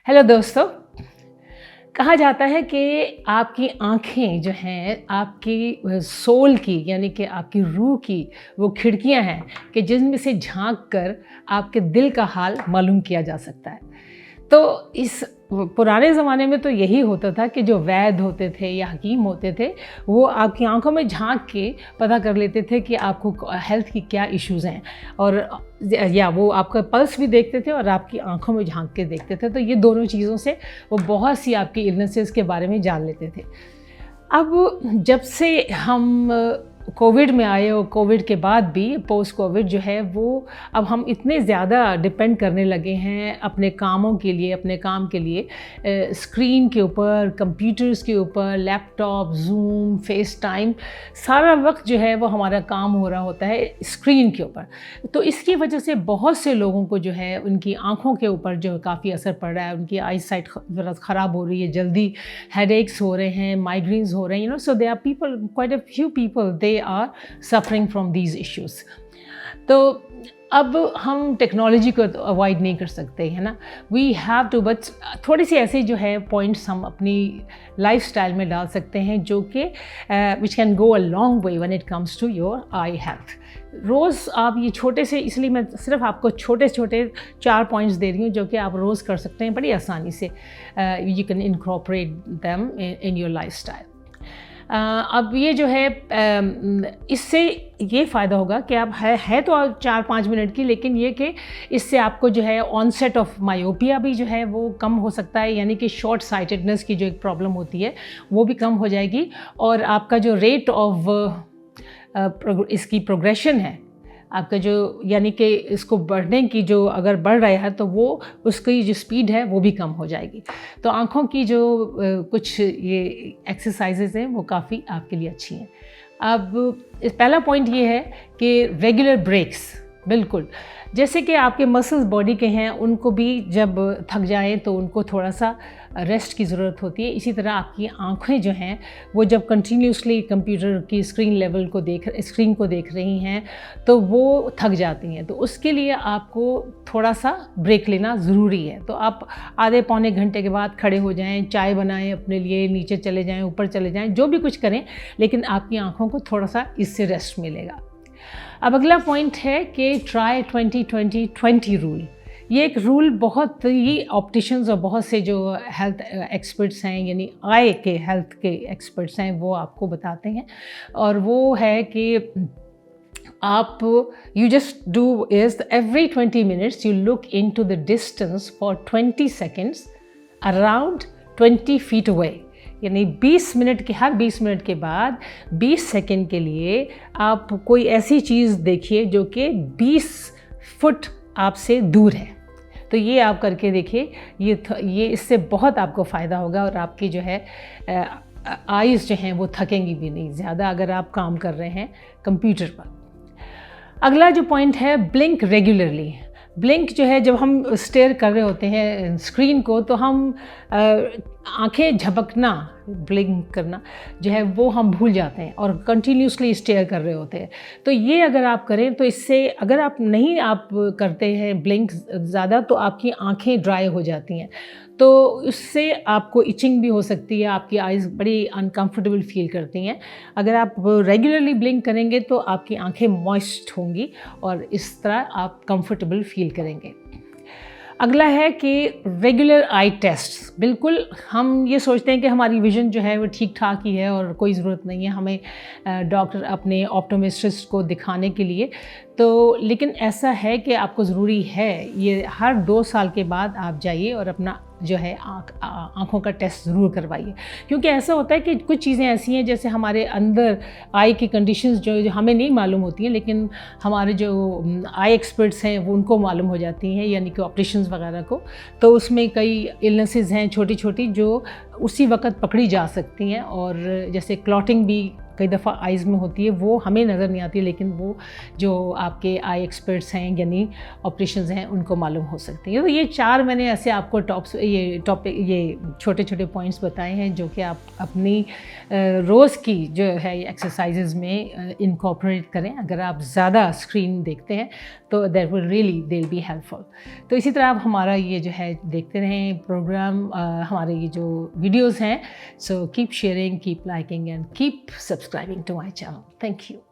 Hello दोस्तों। कहा जाता है कि आपकी आँखें जो हैं आपकी सोल की यानी कि आपकी रूह की वो खिड़कियाँ हैं कि जिनमें से झाँक कर आपके दिल का हाल मालूम किया जा सकता है। तो इस पुराने ज़माने में तो यही होता था कि जो वैद्य होते थे या हकीम होते थे, वो आपकी आँखों में झाँक के पता कर लेते थे कि आपको हेल्थ की क्या इश्यूज़ हैं और या वो आपका पल्स भी देखते थे और आपकी आँखों में झाँक के देखते थे। तो ये दोनों चीज़ों से वो बहुत सी आपकी इलनेसेस के बारे में जान लेते थे। अब जब से हम कोविड में आए और कोविड के बाद भी पोस्ट कोविड जो है वो अब हम इतने ज़्यादा डिपेंड करने लगे हैं अपने कामों के लिए, अपने काम के लिए स्क्रीन के ऊपर, कंप्यूटर्स के ऊपर, लैपटॉप, ज़ूम, फेस टाइम, सारा वक्त जो है वो हमारा काम हो रहा होता है स्क्रीन के ऊपर। तो इसकी वजह से बहुत से लोगों को जो है उनकी आँखों के ऊपर जो काफ़ी असर पड़ रहा है, उनकी आई साइट ख़राब हो रही है, जल्दी हेडेक्स हो रहे हैं, माइग्रेन्स हो रहे हैं, so they are people, quite a few people they are suffering from these issues. तो अब हम टेक्नोलॉजी को तो अवॉइड नहीं कर सकते, है ना। वी हैव टू, बट थोड़ी सी ऐसे जो है पॉइंट्स हम अपनी लाइफस्टाइल में डाल सकते हैं जो कि which can go a long way when it comes to your eye health. रोज़ आप ये छोटे से, इसलिए मैं सिर्फ आपको छोटे छोटे 4 पॉइंट्स दे रही हूँ जो कि आप रोज़ कर सकते हैं बड़ी आसानी से। You can incorporate them in your lifestyle. अब ये जो है इससे ये फ़ायदा होगा कि आप है तो 4-5 मिनट की, लेकिन ये कि इससे आपको जो है ऑनसेट ऑफ मायोपिया भी जो है वो कम हो सकता है, यानी कि शॉर्ट साइटेडनेस की जो एक प्रॉब्लम होती है वो भी कम हो जाएगी। और आपका जो रेट ऑफ इसकी प्रोग्रेशन है आपका जो, यानी कि इसको बढ़ने की जो अगर बढ़ रहा है तो वो उसकी जो स्पीड है वो भी कम हो जाएगी। तो आँखों की जो कुछ ये एक्सरसाइजेज़ हैं वो काफ़ी आपके लिए अच्छी हैं। अब पहला पॉइंट ये है कि रेगुलर ब्रेक्स, बिल्कुल जैसे कि आपके मसल्स बॉडी के हैं, उनको भी जब थक जाएं तो उनको थोड़ा सा रेस्ट की ज़रूरत होती है। इसी तरह आपकी आँखें जो हैं वो जब कंटिन्यूसली कंप्यूटर की स्क्रीन को देख रही हैं तो वो थक जाती हैं, तो उसके लिए आपको थोड़ा सा ब्रेक लेना ज़रूरी है। तो आप आधे पौने घंटे के बाद खड़े हो जाएं, चाय बनाएं अपने लिए, नीचे चले जाएं, ऊपर चले जाएं, जो भी कुछ करें, लेकिन आपकी आँखों को थोड़ा सा इससे रेस्ट मिलेगा। अब अगला पॉइंट है कि ट्राई 20-20-20 रूल। ये एक रूल बहुत ही ऑप्टिशियंस और बहुत से जो हेल्थ एक्सपर्ट्स हैं, यानी आई के हेल्थ के एक्सपर्ट्स हैं, वो आपको बताते हैं। और वो है कि आप you just do is every 20 minutes you look into the distance for 20 seconds around 20 feet away. यानी 20 मिनट के, हर 20 मिनट के बाद 20 सेकेंड के लिए आप कोई ऐसी चीज़ देखिए जो कि 20 फुट आपसे दूर है। तो ये आप करके देखिए, ये इससे बहुत आपको फ़ायदा होगा और आपकी जो है आइज़ जो हैं वो थकेंगी भी नहीं ज़्यादा अगर आप काम कर रहे हैं कंप्यूटर पर। अगला जो पॉइंट है, ब्लिंक रेगुलरली। ब्लिंक जो है, जब हम स्टेयर कर रहे होते हैं स्क्रीन को तो हम आंखें झपकना, ब्लिंक करना जो है वो हम भूल जाते हैं और कंटिन्यूसली स्टेयर कर रहे होते हैं। तो ये अगर आप करें तो इससे, अगर आप करते हैं ब्लिंक ज़्यादा तो आपकी आंखें ड्राई हो जाती हैं, तो इससे आपको इचिंग भी हो सकती है, आपकी आइज़ बड़ी अनकंफर्टेबल फील करती हैं। अगर आप रेगुलरली ब्लिंक करेंगे तो आपकी आंखें मॉइस्ट होंगी और इस तरह आप कंफर्टेबल फील करेंगे। अगला है कि रेगुलर आई टेस्ट। बिल्कुल हम ये सोचते हैं कि हमारी विज़न जो है वो ठीक ठाक ही है और कोई ज़रूरत नहीं है हमें डॉक्टर अपने ऑप्टोमेट्रिस्ट को दिखाने के लिए, तो लेकिन ऐसा है कि आपको ज़रूरी है ये हर 2 साल के बाद आप जाइए और अपना जो है आँखों का टेस्ट ज़रूर करवाइए। क्योंकि ऐसा होता है कि कुछ चीज़ें ऐसी हैं जैसे हमारे अंदर आई की कंडीशंस जो हमें नहीं मालूम होती हैं, लेकिन हमारे जो आई एक्सपर्ट्स हैं वो उनको मालूम हो जाती हैं, यानी कि ऑप्टिशियंस वगैरह को। तो उसमें कई इलनेसेस हैं छोटी छोटी जो उसी वक्त पकड़ी जा सकती हैं, और जैसे क्लॉटिंग भी कई दफ़ा आइज़ में होती है, वो हमें नज़र नहीं आती, लेकिन वो जो आपके आई एक्सपर्ट्स हैं यानी ऑपरेशंस हैं उनको मालूम हो सकती है। तो ये 4 मैंने ऐसे आपको ये छोटे छोटे पॉइंट्स बताए हैं जो कि आप अपनी रोज़ की जो है एक्सरसाइजेज़ में इनकॉर्पोरेट करें। अगर आप ज़्यादा स्क्रीन देखते हैं तो that will really they will be helpful. तो इसी तरह आप हमारा ये जो है देखते रहें प्रोग्राम, हमारे ये जो वीडियोज़ हैं। So keep sharing, keep liking and keep subscribing to my channel. Thank you.